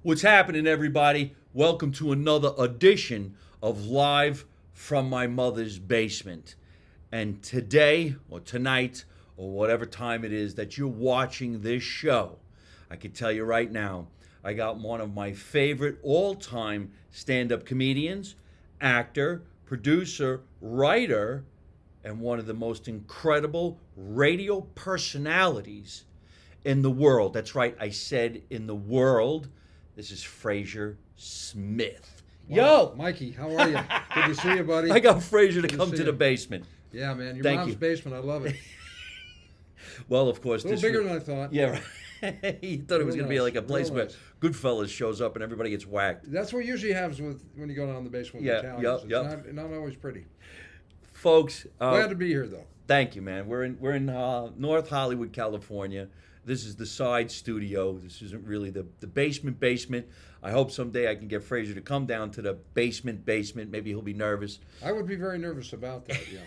What's happening, everybody? Welcome to another edition of Live from My Mother's Basement. And today, or tonight, or whatever time it is that you're watching this show, I can tell you right now, I got one of my favorite all-time stand-up comedians, actor, producer, writer, and one of the most incredible radio personalities in the world. That's right, I said in the world. This is Frazer Smith. Wow. Yo! Mikey, how are you? Good to see you, buddy. I got Frazer to Good to come see to you. the basement. Yeah, man. Your Thank mom's you. basement. I love it. Well, of course. A little bigger than I thought. Yeah, right. He thought it was going to be nice, like a place real where nice. Goodfellas shows up and everybody gets whacked. That's what usually happens when you go down the basement with Yeah, Italians. yep. It's not always pretty. Folks, Glad to be here, though. thank you, man. We're in North Hollywood, California. This is the side studio. This isn't really the basement. I hope someday I can get Frazer to come down to the basement. Maybe he'll be nervous. I would be very nervous about that, yeah.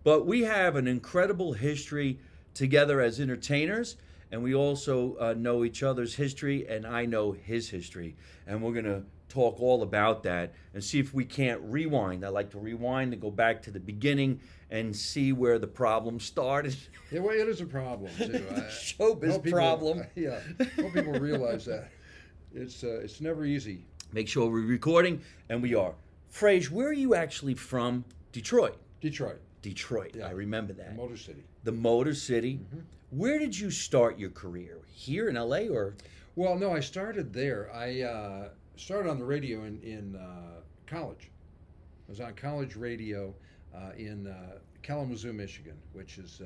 But we have an incredible history together as entertainers, and we also know each other's history, and I know his history. And we're going to talk all about that and see if we can't rewind. I like to rewind and go back to the beginning and see where the problem started. Yeah, well, it is a problem, too. Showbiz Hope people- problem. Yeah. Hope people realize that. It's never easy. Make sure we're recording, and we are. Frazer, where are you actually from? Detroit. Detroit, Detroit. Yeah. I remember that. Motor City. The Motor City. Mm-hmm. Where did you start your career? Here in LA or? Well, no, I started there. I started on the radio in college. I was on college radio in Kalamazoo, Michigan, which is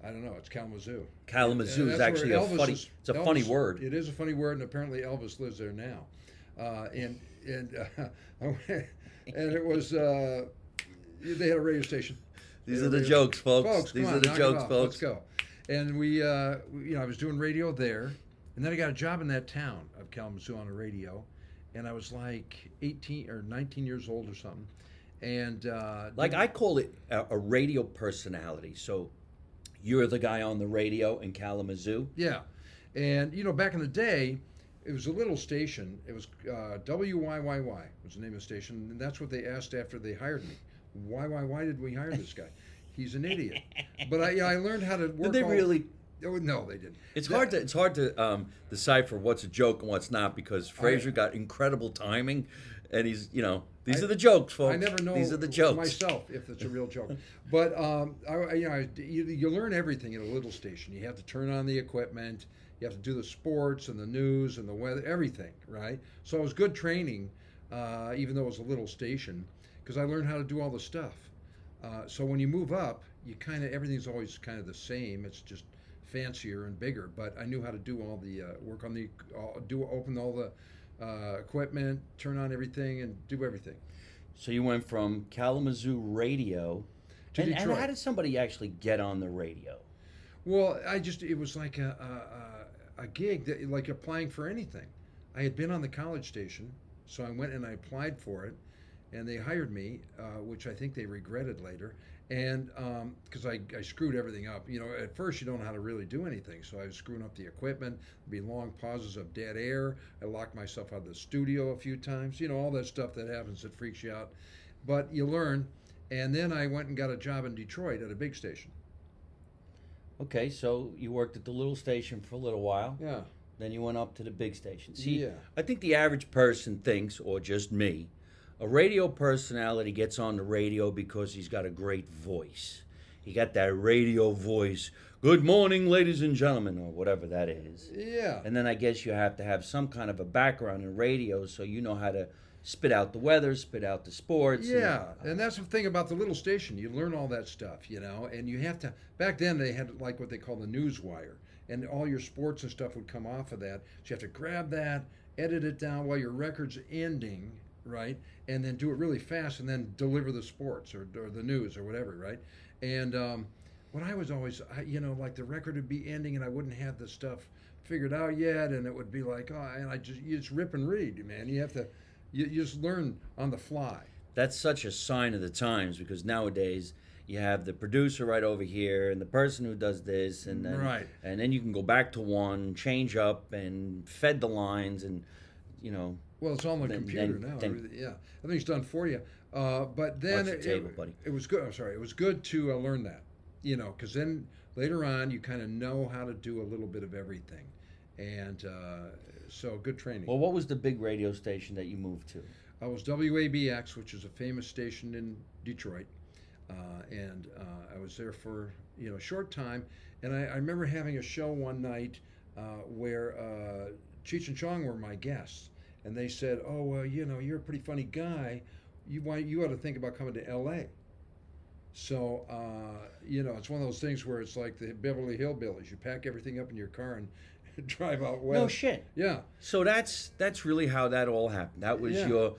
I don't know. It's Kalamazoo. Kalamazoo And is that's actually where a Elvis funny. is- It's a funny Elvis- word. It is a funny word, and apparently Elvis lives there now. And it was they had a radio station. These are the jokes, folks. Come These on, are the knock it jokes, off. folks. Let's go. And I was doing radio there, and then I got a job in that town of Kalamazoo on a radio, and I was like 18 or 19 years old or something. And Like I call it a radio personality. So you're the guy on the radio in Kalamazoo. yeah, and back in the day, it was a little station. It was WYYY was the name of the station, and that's what they asked after they hired me. Why did we hire this guy? He's an idiot. But I learned how to work. Did they really? Oh, no, they didn't. It's hard to decipher what's a joke and what's not because Frazer got incredible timing, and he's these are the jokes, folks. I never know These are the jokes. myself if it's a real joke. But you learn everything at a little station. You have to turn on the equipment. You have to do the sports and the news and the weather, everything, right? So it was good training, even though it was a little station, because I learned how to do all the stuff. So when you move up, everything's always kind of the same. It's just fancier and bigger. But I knew how to do all the work on open all the equipment, turn on everything, and do everything. So you went from Kalamazoo radio To and Detroit. how did somebody actually get on the radio? Well, it was like a gig, that, like applying for anything. I had been on the college station, so I went and I applied for it, and they hired me, which I think they regretted later. And because I screwed everything up. At first you don't know how to really do anything, so I was screwing up the equipment. There'd be long pauses of dead air. I locked myself out of the studio a few times. All that stuff that happens that freaks you out. But you learn. And then I went and got a job in Detroit at a big station. Okay, so you worked at the little station for a little while. Yeah. Then you went up to the big station. See, Yeah. I think the average person thinks, or just me, a radio personality gets on the radio because he's got a great voice. He got that radio voice. Good morning, ladies and gentlemen, or whatever that is. Yeah. And then I guess you have to have some kind of a background in radio so you know how to spit out the weather, spit out the sports. Yeah, and that's the thing about the little station. You learn all that stuff, and you have to. Back then, they had like what they call the news wire, and all your sports and stuff would come off of that. So you have to grab that, edit it down while your record's ending, right, and then do it really fast, and then deliver the sports or the news or whatever, right. And when I was always, like the record would be ending, and I wouldn't have the stuff figured out yet, and it would be like, you just rip and read, man. You have to. You just learn on the fly. That's such a sign of the times because nowadays you have the producer right over here and the person who does this, and then Right. and then you can go back to one, change up, and fed the lines, and you know. Well, it's all on the computer Then, now. then Yeah, everything's done for you. But then watch the table, buddy. it was good. I'm sorry. It was good to learn that, because then later on you kind of know how to do a little bit of everything, and so good training. Well, what was the big radio station that you moved to? I was WABX, which is a famous station in Detroit, and I was there for a short time. And I remember having a show one night where Cheech and Chong were my guests, and they said, "Oh, well, you're a pretty funny guy. You ought to think about coming to L.A." So it's one of those things where it's like the Beverly Hillbillies. You pack everything up in your car and drive out west. No shit. Yeah. So that's really how that all happened. That was Yeah. your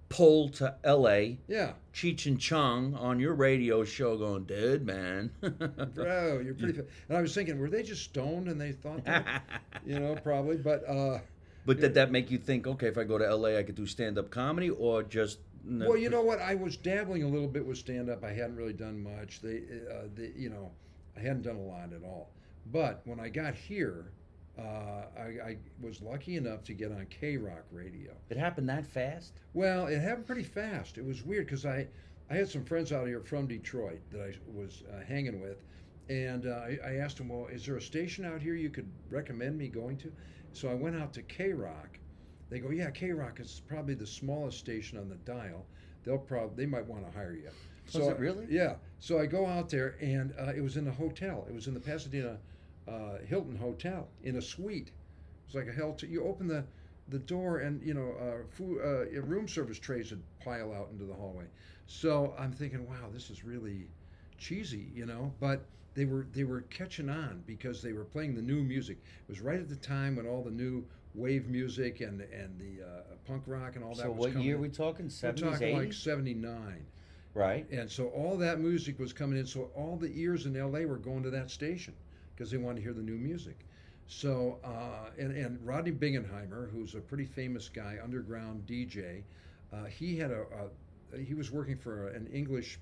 pull to L.A. Yeah. Cheech and Chong on your radio show going, dude, man. Bro, you're pretty. And I was thinking, were they just stoned and they thought that? Probably. But. But did that make you think, okay, if I go to L.A., I could do stand-up comedy, or just? Well, you know what? I was dabbling a little bit with stand-up. I hadn't really done much. I hadn't done a lot at all. But when I got here, I was lucky enough to get on K-Rock radio. It happened that fast? Well, it happened pretty fast. It was weird because I had some friends out here from Detroit that I was hanging with, and I asked them, well, is there a station out here you could recommend me going to? So I went out to K-Rock. They go, yeah, K-Rock is probably the smallest station on the dial. They might want to hire you. Was it really? Yeah. So I go out there, and it was in a hotel. It was in the Pasadena Hilton Hotel in a suite. It was like a hotel. You open the door, and room service trays would pile out into the hallway. So I'm thinking, wow, this is really cheesy, but they were catching on because they were playing the new music. It was right at the time when all the new wave music and the punk rock and all that So was what coming year in. we talking? 70s, We're talking 80s? like 79. Right. And so all that music was coming in. So all the ears in LA were going to that station because they wanted to hear the new music. So, and Rodney Bingenheimer, who's a pretty famous guy, underground DJ, he was working for an English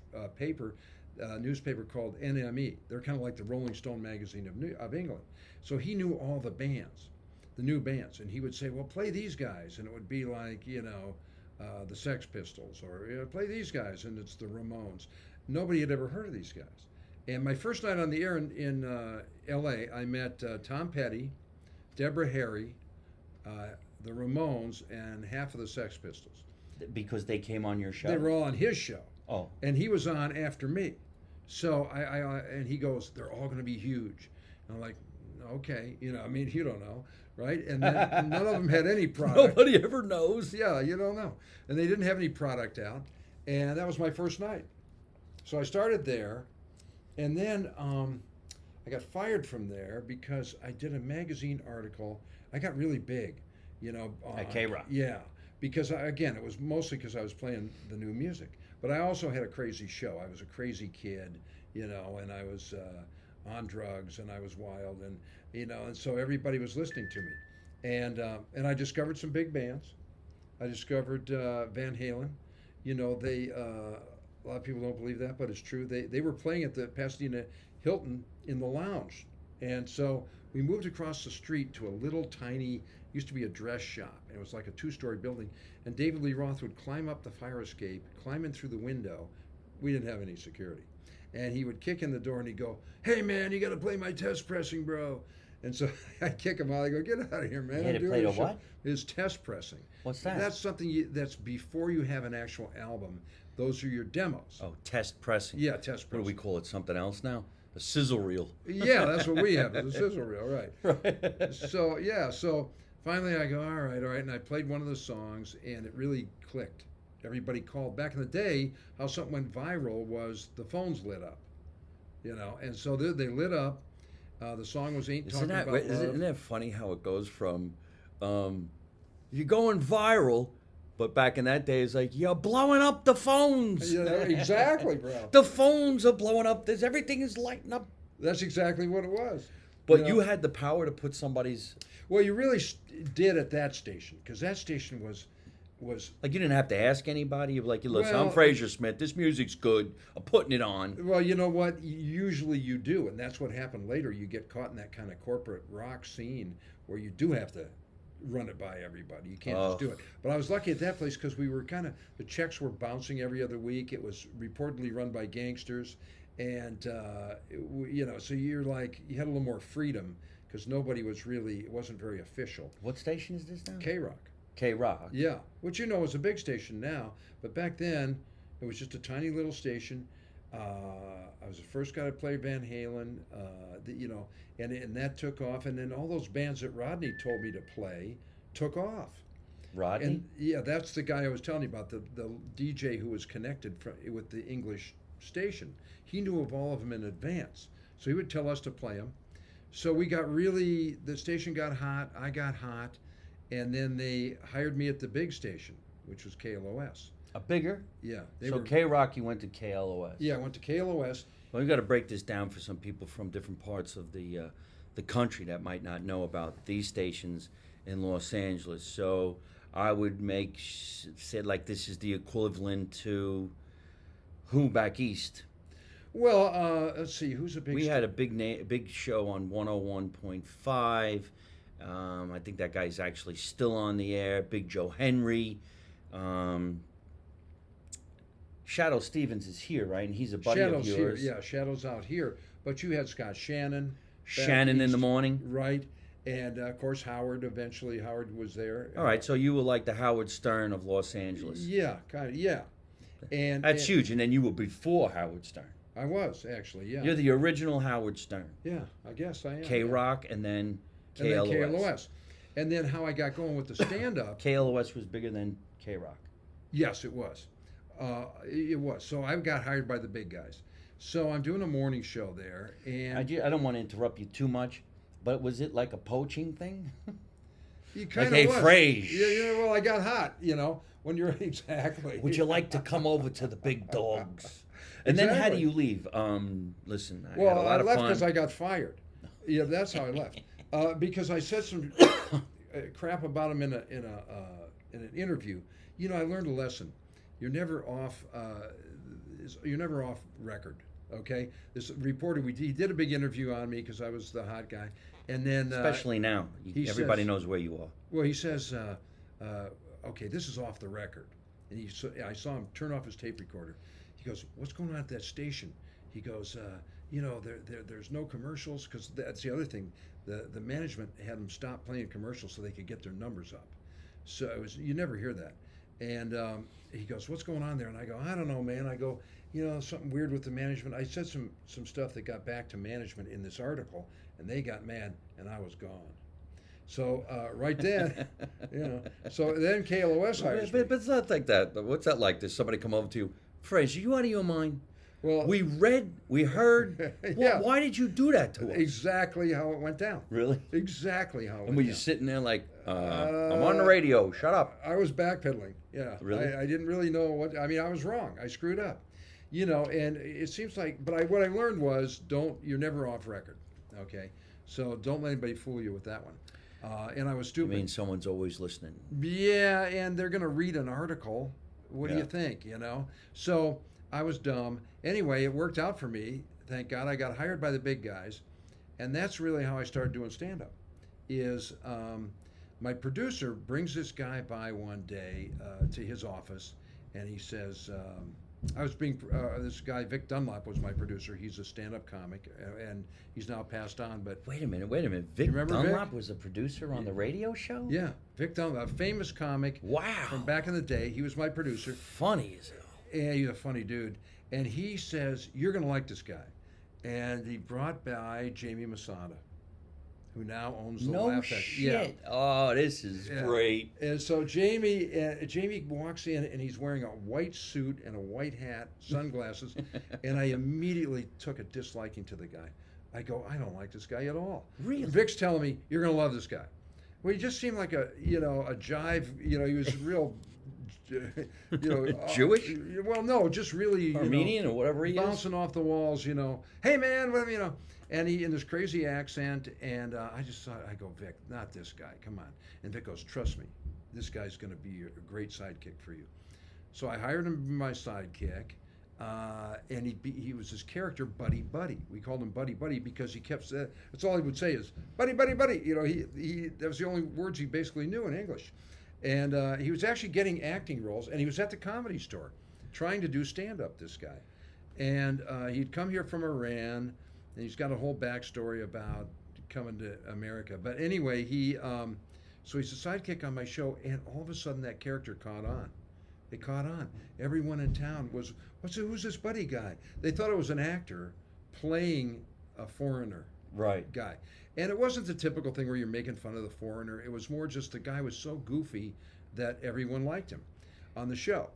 newspaper called NME. They're kind of like the Rolling Stone magazine of England. So he knew all the bands, the new bands, and he would say, well, play these guys, and it would be like, the Sex Pistols, or play these guys, and it's the Ramones. Nobody had ever heard of these guys. And my first night on the air in L.A., I met Tom Petty, Deborah Harry, the Ramones, and half of the Sex Pistols. Because they came on your show? They were all on his show. Oh. And he was on after me. So and he goes, they're all going to be huge. And I'm like, okay, you don't know, right? And then none of them had any product. Nobody ever knows. Yeah, you don't know. And they didn't have any product out. And that was my first night. So I started there. And then I got fired from there because I did a magazine article. I got really big, At K-Rock. Yeah, because it was mostly because I was playing the new music. But I also had a crazy show. I was a crazy kid, and I was on drugs, and I was wild, and so everybody was listening to me. And I discovered some big bands. I discovered Van Halen. A lot of people don't believe that, but it's true. They were playing at the Pasadena Hilton in the lounge. And so we moved across the street to a little tiny, used to be a dress shop. And it was like a 2-story building. And David Lee Roth would climb up the fire escape, climb in through the window. We didn't have any security. And he would kick in the door and he'd go, hey, man, you got to play my test pressing, bro. And so I'd kick him out. I go, get out of here, man. You had to play the what? It's test pressing. What's that? That's something that's before you have an actual album. Those are your demos. Oh, test pressing. Yeah, test pressing. What do we call it? Something else now? A sizzle reel. Yeah, that's what we have. It's a sizzle reel, right? Right. So finally I go, all right. And I played one of the songs, and it really clicked. Everybody called. Back in the day, how something went viral was the phones lit up, and so they lit up. The song was Ain't Talking About Love. Isn't that funny how it goes from you're going viral, but back in that day, it's like, you're blowing up the phones. Yeah, exactly, bro. The phones are blowing up. Everything is lighting up. That's exactly what it was. But you had the power to put somebody's... Well, you really did at that station, because that station was was Like you didn't have to ask anybody. You were like, listen, I'm well, Frazer Smith. This music's good. I'm putting it on. well, you know what? Usually you do, and that's what happened later. You get caught in that kind of corporate rock scene where you do have to run it by everybody. You can't just do it. But I was lucky at that place because we were the checks were bouncing every other week. It was reportedly run by gangsters, and so you're like you had a little more freedom because nobody was really. It wasn't very official. What station is this now? K Rock. K-Rock. Yeah, which is a big station now, but back then it was just a tiny little station. I was the first guy to play Van Halen, and that took off. And then all those bands that Rodney told me to play took off. Rodney? And yeah, that's the guy I was telling you about, the DJ who was connected with the English station. He knew of all of them in advance, so he would tell us to play them. So the station got hot, I got hot. And then they hired me at the big station, which was KLOS. A bigger? Yeah. K-Rock, you went to KLOS. Yeah, I went to KLOS. Well, you got to break this down for some people from different parts of the country that might not know about these stations in Los Angeles. So I would say like this is the equivalent to who back east? Well, let's see, who's a big We had a big show on 101.5. I think that guy's actually still on the air. Big Joe Henry. Shadow Stevens is here, right? And he's a buddy of yours. Here. Yeah, Shadow's out here. But you had Scott Shannon. Shannon in the morning. Right. And, of course, Howard. Eventually, Howard was there. All right, so you were like the Howard Stern of Los Angeles. Yeah, kind of, yeah. That's huge. And then you were before Howard Stern. I was, actually, yeah. You're the original Howard Stern. Yeah, I guess I am. K-Rock and then KLOS. And then KLOS. And then how I got going with the stand-up. KLOS was bigger than K-Rock. Yes, it was. It was. So I got hired by the big guys. So I'm doing a morning show there. And I don't want to interrupt you too much, but was it like a poaching thing? You kind of like, hey, was. Frage. Yeah, well, I got hot, when you're exactly. Would you like to come over to the big dogs? And then how do you leave? Listen, I had a lot of left fun. because I got fired. Yeah, that's how I left. Because I said some crap about him in an interview. I learned a lesson. You're never off. You're never off record. Okay. This reporter, he did a big interview on me because I was the hot guy, and then especially now, everybody knows where you are. Well, he says, "Okay, this is off the record," and I saw him turn off his tape recorder. He goes, "What's going on at that station?" He goes, there's no commercials because that's the other thing. The management had them stop playing commercials so they could get their numbers up. So you never hear that. And he goes, "What's going on there?" And I go, "I don't know, man." I go, something weird with the management. I said some stuff that got back to management in this article, and they got mad, and I was gone. So right then, So then KLOS hires me. But it's not like that. What's that like? Does somebody come over to you, Frazer, you out of your mind? Well, we heard. Yeah. Why did you do that to us? Exactly how it went down. Really? Exactly how it went And were you down. sitting there like, I'm on the radio, shut up? I was backpedaling. Yeah. Really? I didn't really know I was wrong. I screwed up. And it seems like, but what I learned was you're never off record. Okay. So don't let anybody fool you with that one. And I was stupid. I mean, someone's always listening. Yeah, and they're going to read an article. What do you think, So I was dumb. Anyway, it worked out for me. Thank God I got hired by the big guys. And that's really how I started doing stand-up. My producer brings this guy by one day to his office, and he says, this guy, Vic Dunlop, was my producer. He's a stand-up comic, and he's now passed on. But Wait a minute. Vic Dunlop was a producer on the radio show? Yeah, Vic Dunlop, a famous comic. Wow. From back in the day. He was my producer. Funny as hell. Yeah, he's a funny dude. And he says, "You're going to like this guy." And he brought by Jamie Masada, who now owns the Laugh Factory. No Yeah. shit. Oh, this is great. And so Jamie walks in, and he's wearing a white suit and a white hat, sunglasses, and I immediately took a disliking to the guy. I go, "I don't like this guy at all." Really? Vic's telling me, "You're going to love this guy." Well, he just seemed like a jive. He was real. Jewish? Well, no, just really Armenian or whatever he is. Bouncing off the walls, Hey man, whatever, and he in this crazy accent, and I just thought, I go, "Vic, not this guy, come on." And Vic goes, "Trust me, this guy's going to be a great sidekick for you. So I hired him to be my sidekick, and he was his character, Buddy Buddy. We called him Buddy Buddy because he kept that's all he would say is Buddy Buddy Buddy. You know, he that was the only words he basically knew in English, and he was actually getting acting roles, and he was at the Comedy Store, trying to do stand up. This guy, and he'd come here from Iran, and he's got a whole backstory about coming to America. But anyway, so he's a sidekick on my show, and all of a sudden that character caught on. It caught on. Everyone in town was, who's this Buddy guy? They thought it was an actor playing a foreigner Right. guy. And it wasn't the typical thing where you're making fun of the foreigner. It was more just the guy was so goofy that everyone liked him on the show.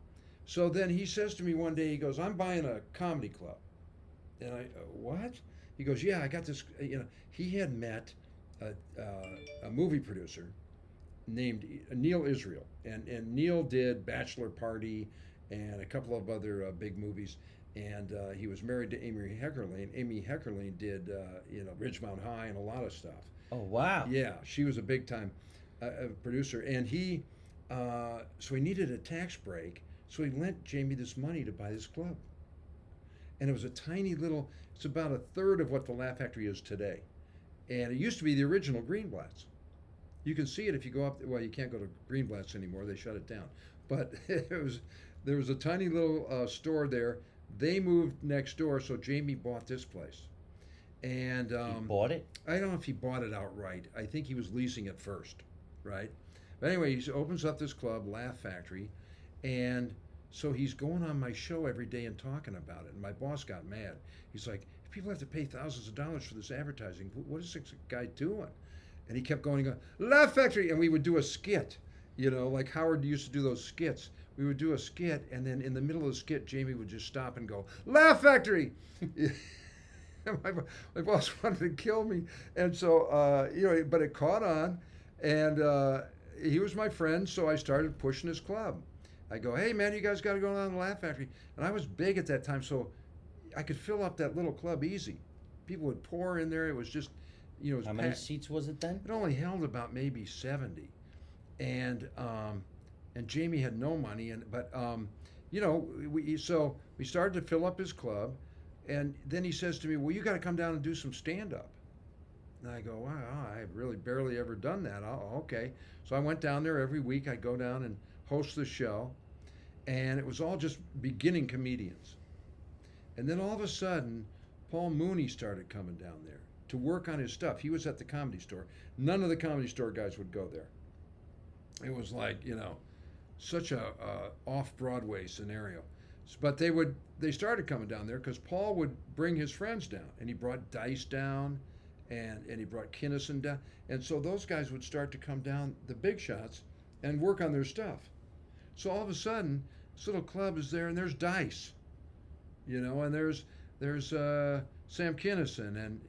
So then he says to me one day, he goes, I'm buying a comedy club. And what? He goes, yeah, I got this, he had met a movie producer named Neil Israel. And Neil did Bachelor Party and a couple of other big movies. And he was married to Amy Heckerling. Amy Heckerling did, Ridgemont High and a lot of stuff. Oh, wow. Yeah, she was a big time producer. And so he needed a tax break. So he lent Jamie this money to buy this club. And it was a tiny little, it's about a third of what the Laugh Factory is today. And it used to be the original Greenblatt's. You can see it if you go up, well, you can't go to Greenblatt's anymore, they shut it down. But there was a tiny little store there. They moved next door, so Jamie bought this place. And He bought it? I don't know if he bought it outright. I think he was leasing it first, right? But anyway, he opens up this club, Laugh Factory, and so he's going on my show every day and talking about it. And my boss got mad. He's like, if people have to pay thousands of dollars for this advertising, what is this guy doing? And he kept going, Laugh Factory, and we would do a skit, like Howard used to do those skits. We would do a skit, and then in the middle of the skit, Jamie would just stop and go, Laugh Factory! my boss wanted to kill me. And so, but it caught on, and he was my friend, so I started pushing his club. I go, hey, man, you guys got to go down to the Laugh Factory. And I was big at that time, so I could fill up that little club easy. People would pour in there. It was just, it was How many seats was it then? It only held about maybe 70. And Jamie had no money, but we started to fill up his club, and then he says to me, well, you got to come down and do some stand-up. And I go, wow, I've really barely ever done that. Oh, okay. So I went down there every week. I'd go down and host the show, and it was all just beginning comedians. And then all of a sudden, Paul Mooney started coming down there to work on his stuff. He was at the Comedy Store. None of the Comedy Store guys would go there. It was like, such a off-Broadway scenario. But they started coming down there because Paul would bring his friends down, and he brought Dice down, and he brought Kinnison down. And so those guys would start to come down, the big shots, and work on their stuff. So all of a sudden, this little club is there, and there's Dice, and there's Sam Kinnison,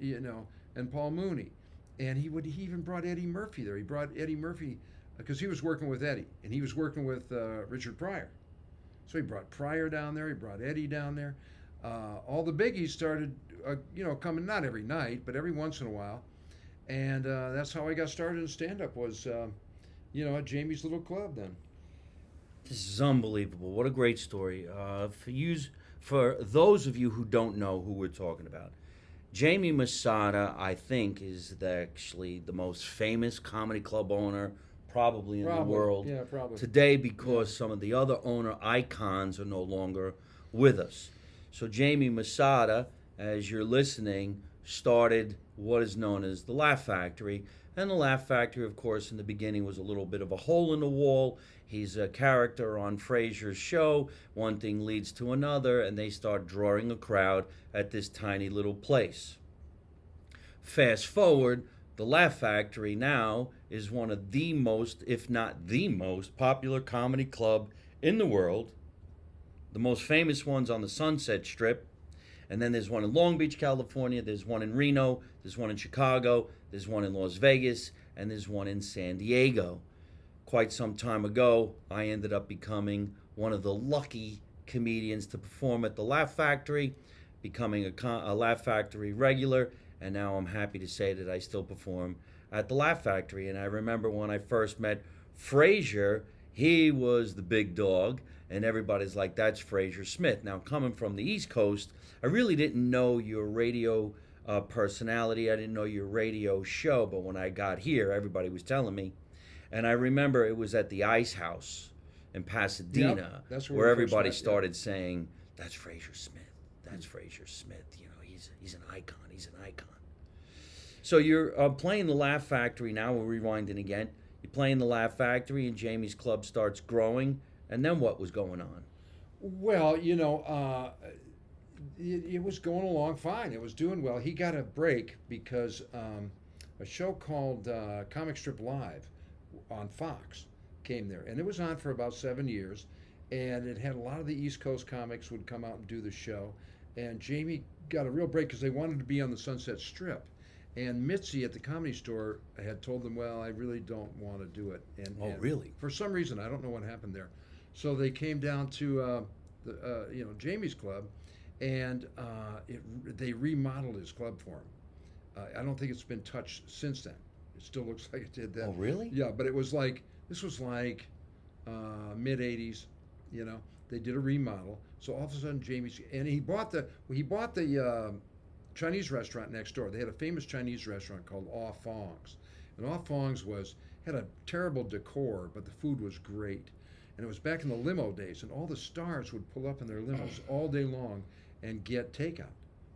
and Paul Mooney, and he even brought Eddie Murphy there. He brought Eddie Murphy because he was working with Eddie, and he was working with Richard Pryor. So he brought Pryor down there. He brought Eddie down there. All the biggies started, coming not every night, but every once in a while, and that's how I got started in stand-up. Was at Jamie's little club then. This is unbelievable. What a great story. For those of you who don't know who we're talking about, Jamie Masada, I think, is actually the most famous comedy club owner probably in the world today, because some of the other owner icons are no longer with us. So Jamie Masada, as you're listening, started what is known as the Laugh Factory. And the Laugh Factory, of course, in the beginning was a little bit of a hole in the wall. He's a character on Frazer's show. One thing leads to another, and they start drawing a crowd at this tiny little place. Fast forward, the Laugh Factory now is one of the most, if not the most, popular comedy club in the world. The most famous one's on the Sunset Strip. And then there's one in Long Beach, California. There's one in Reno. There's one in Chicago. There's one in Las Vegas. And there's one in San Diego. Quite some time ago, I ended up becoming one of the lucky comedians to perform at the Laugh Factory, becoming a Laugh Factory regular. And now I'm happy to say that I still perform at the Laugh Factory. And I remember when I first met Frazer, he was the big dog, and everybody's like, that's Frazer Smith. Now, coming from the East Coast, I really didn't know your radio personality. I didn't know your radio show, but when I got here, everybody was telling me. And I remember it was at the Ice House in Pasadena, Yep, that's where we first everybody met, started saying, that's Frazer Smith. That's Frazer Smith. You know, he's an icon. He's an icon. So you're playing the Laugh Factory now. We're rewinding again. You're playing the Laugh Factory, and Jamie's club starts growing. And then what was going on? Well, it was going along fine. It was doing well. He got a break because a show called Comic Strip Live on Fox came there, and it was on for about 7 years, and it had a lot of the East Coast comics would come out and do the show, and Jamie got a real break because they wanted to be on the Sunset Strip, and Mitzi at the Comedy Store had told them, well, I really don't want to do it. And Really? For some reason, I don't know what happened there. So they came down to Jamie's club, and they remodeled his club for him. I don't think it's been touched since then. It still looks like it did then. Oh, really? Yeah, but this was like mid '80s. They did a remodel. So all of a sudden, he bought the Chinese restaurant next door. They had a famous Chinese restaurant called Aw Fong's, and Aw Fong's had a terrible decor, but the food was great. And it was back in the limo days, and all the stars would pull up in their limos all day long and get takeout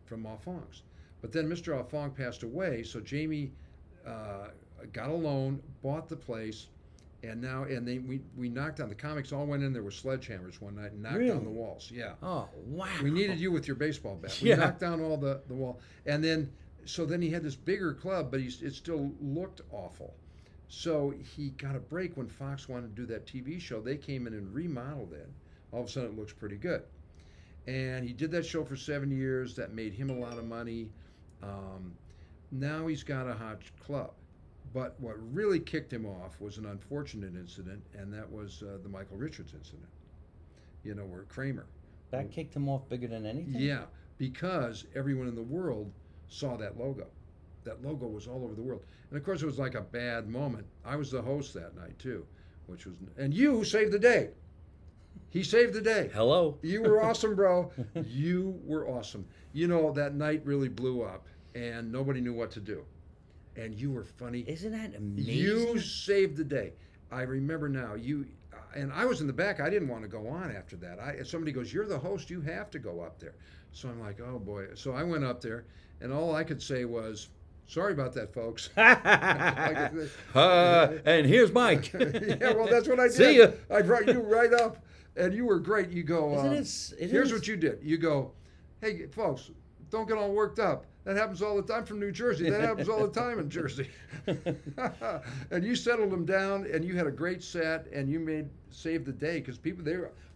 from Aw Fong's. But then Mr. Aw Fong passed away, so Jamie got a loan, bought the place, and we knocked down. The comics all went in there with sledgehammers one night and knocked down the walls. Yeah. Oh, wow. We needed you with your baseball bat. We Yeah. knocked down all the wall, and then he had this bigger club, but it still looked awful. So he got a break when Fox wanted to do that TV show. They came in and remodeled it. All of a sudden, it looks pretty good. And he did that show for 7 years. That made him a lot of money. Now he's got a hot club. But what really kicked him off was an unfortunate incident, and that was the Michael Richards incident. Where Kramer. That kicked him off bigger than anything? Yeah, because everyone in the world saw that logo. That logo was all over the world. And of course, it was like a bad moment. I was the host that night, too, and you saved the day. He saved the day. Hello. You were awesome, bro. You were awesome. That night really blew up, and nobody knew what to do. And you were funny. Isn't that amazing? You saved the day. I remember now. And I was in the back. I didn't want to go on after that. Somebody goes, "You're the host. You have to go up there." So I'm like, "Oh boy." So I went up there, and all I could say was, "Sorry about that, folks." And here's Mike. Yeah, well, that's what I did. See ya. I brought you right up, and you were great. You go, Here's what you did. You go, "Hey, folks, don't get all worked up. That happens all the time from New Jersey. That happens all the time in Jersey." And you settled them down, and you had a great set, and you saved the day because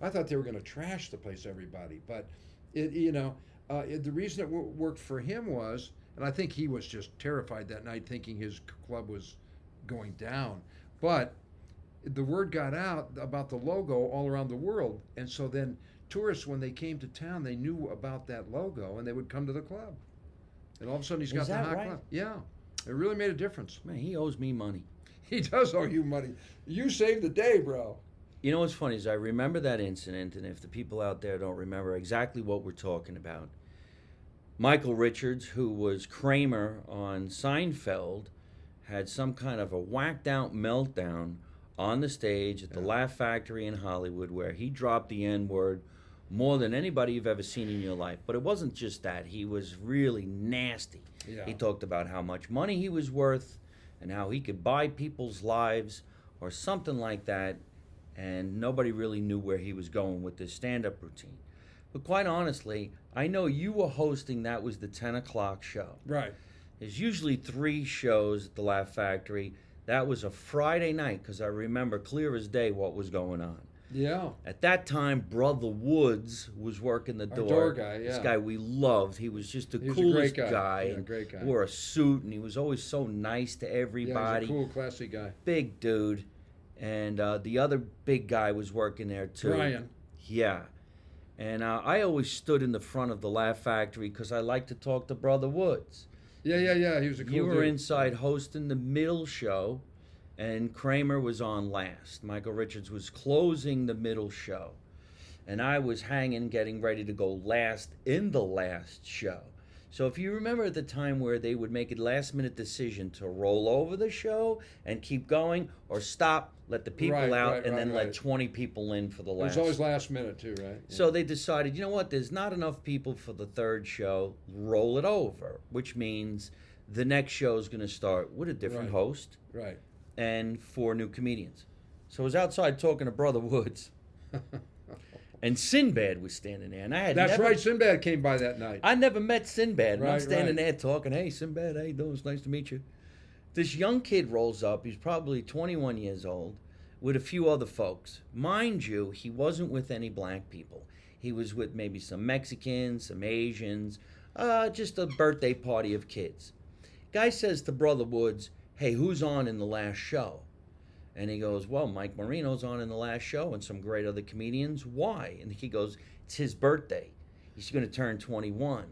I thought they were going to trash the place, everybody. But the reason it worked for him was, and I think he was just terrified that night, thinking his club was going down. But the word got out about the logo all around the world, and so then tourists, when they came to town, they knew about that logo, and they would come to the club. And all of a sudden, he's got the hot club. Yeah, it really made a difference. Man, he owes me money. He does owe you money. You saved the day, bro. You know what's funny is I remember that incident, and if the people out there don't remember exactly what we're talking about, Michael Richards, who was Kramer on Seinfeld, had some kind of a whacked-out meltdown on the stage at the Laugh Factory in Hollywood, where he dropped the N-word more than anybody you've ever seen in your life. But it wasn't just that. He was really nasty. Yeah. He talked about how much money he was worth and how he could buy people's lives or something like that, and nobody really knew where he was going with this stand-up routine. But quite honestly, I know you were hosting, that was the 10 o'clock show. Right. There's usually 3 shows at the Laugh Factory. That was a Friday night, because I remember clear as day what was going on. Yeah. At that time, Brother Woods was working the door. Our door guy, yeah. This guy we loved. He was just the He was coolest a great guy. Yeah, and great guy. wore a suit, and he was always so nice to everybody. Yeah, he's a cool, classy guy. Big dude. And the other big guy was working there, too. Brian. Yeah. And I always stood in the front of the Laugh Factory because I liked to talk to Brother Woods. Yeah. He was a cool dude. You were inside hosting the middle show, and Kramer was on last. Michael Richards was closing the middle show, and I was hanging, getting ready to go last in the last show. So if you remember at the time where they would make a last-minute decision to roll over the show and keep going, or stop, let the people out, and then let 20 people in for the last. It was always last minute too, right? Yeah. So they decided, you know what, there's not enough people for the third show, roll it over, which means the next show is going to start with a different host Right. and 4 new comedians. So I was outside talking to Brother Woods, and Sinbad was standing there, and I had That's never, right. Sinbad came by that night. I never met Sinbad, and I'm Right, standing right. there talking, hey, Sinbad, how you doing? It's nice to meet you. This young kid rolls up. He's probably 21 years old with a few other folks. Mind you, he wasn't with any black people. He was with maybe some Mexicans, some Asians, just a birthday party of kids. Guy says to Brother Woods, hey, who's on in the last show? And he goes, well, Mike Marino's on in the last show and some great other comedians. Why? And he goes, it's his birthday. He's going to turn 21.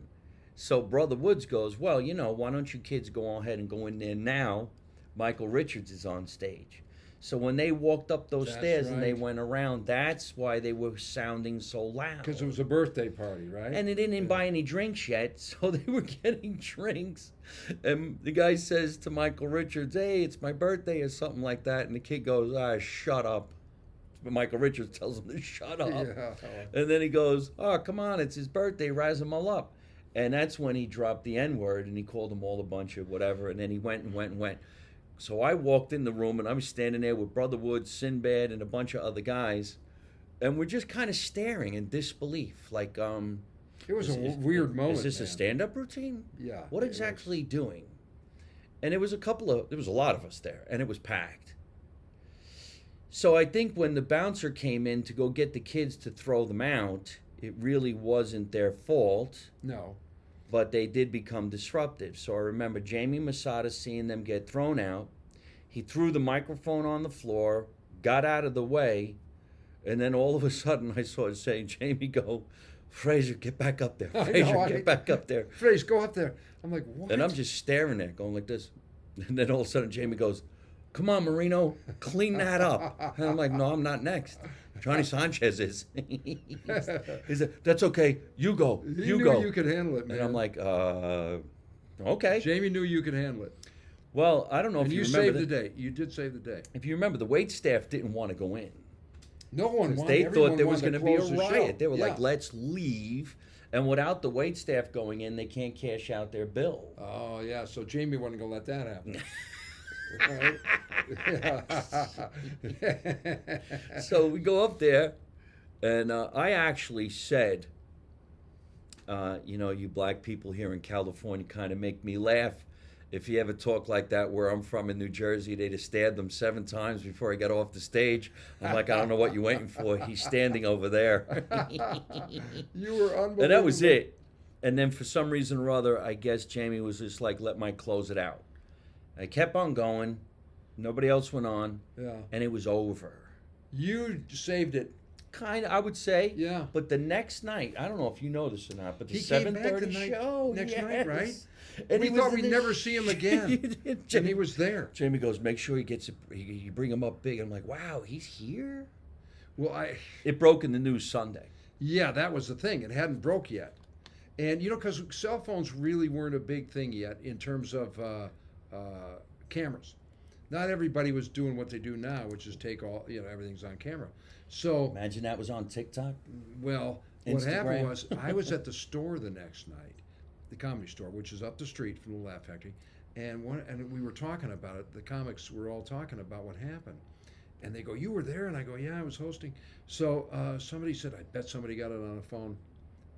So Brother Woods goes, well, you know, why don't you kids go ahead and go in there now? Michael Richards is on stage. So when they walked up those stairs and they went around, that's why they were sounding so loud. Because it was a birthday party, right? And they didn't buy any drinks yet, so they were getting drinks. And the guy says to Michael Richards, hey, it's my birthday or something like that. And the kid goes, shut up. But Michael Richards tells him to shut up. Yeah. And then he goes, oh, come on, it's his birthday, rise them all up. And that's when he dropped the N-word and he called them all a bunch of whatever. And then he went and went and went. So I walked in the room and I was standing there with Brother Woods, Sinbad, and a bunch of other guys. And we're just kind of staring in disbelief. Like, it was a weird moment. Is this a stand-up routine? Yeah. What exactly doing? And there was a lot of us there, and it was packed. So I think when the bouncer came in to go get the kids to throw them out, it really wasn't their fault. No. But they did become disruptive. So I remember Jamie Masada seeing them get thrown out. He threw the microphone on the floor, got out of the way, and then all of a sudden I saw it saying, Jamie, go, Frazer, get back up there. Frazer, get back up there. Frazer, go up there. I'm like, what? And I'm just staring there, going like this. And then all of a sudden Jamie goes, come on, Marino, clean that up. And I'm like, no, I'm not next. Johnny Sanchez is. He said, that's okay. You go. He knew you could handle it, man. And I'm like, okay. Jamie knew you could handle it. Well, I don't know if you remember. And you saved the day. You did save the day. If you remember, the wait staff didn't want to go in. No one wanted. They thought there was going to be a close the riot. show. They were like, let's leave. And without the wait staff going in, they can't cash out their bill. Oh, yeah. So Jamie wasn't going to let that happen. So we go up there, and I actually said, you black people here in California kind of make me laugh. If you ever talk like that where I'm from in New Jersey, they'd have stabbed them 7 times before I got off the stage. I'm like, I don't know what you're waiting for. He's standing over there. You were unbelievable. And that was it. And then for some reason or other, I guess Jamie was just like, let Mike close it out. I kept on going. Nobody else went on. Yeah. And it was over. You saved it. Kind of, I would say. Yeah. But the next night, I don't know if you know this or not, but the He came back 7:30 the night, show. next yes. night, right? And we thought we'd never see him again. And he was there. Jamie goes, make sure he gets it. You bring him up big. I'm like, wow, he's here? Well, It broke in the news Sunday. Yeah, that was the thing. It hadn't broke yet. And, because cell phones really weren't a big thing yet in terms of cameras. Not everybody was doing what they do now, which is take all, everything's on camera. So Imagine that was on TikTok. Well, Instagram. What happened was I was at the store the next night, the Comedy Store, which is up the street from the Laugh Factory, and we were talking about it. The comics were all talking about what happened, and they go, "You were there?" And I go, "Yeah, I was hosting." So somebody said, "I bet somebody got it on a phone,"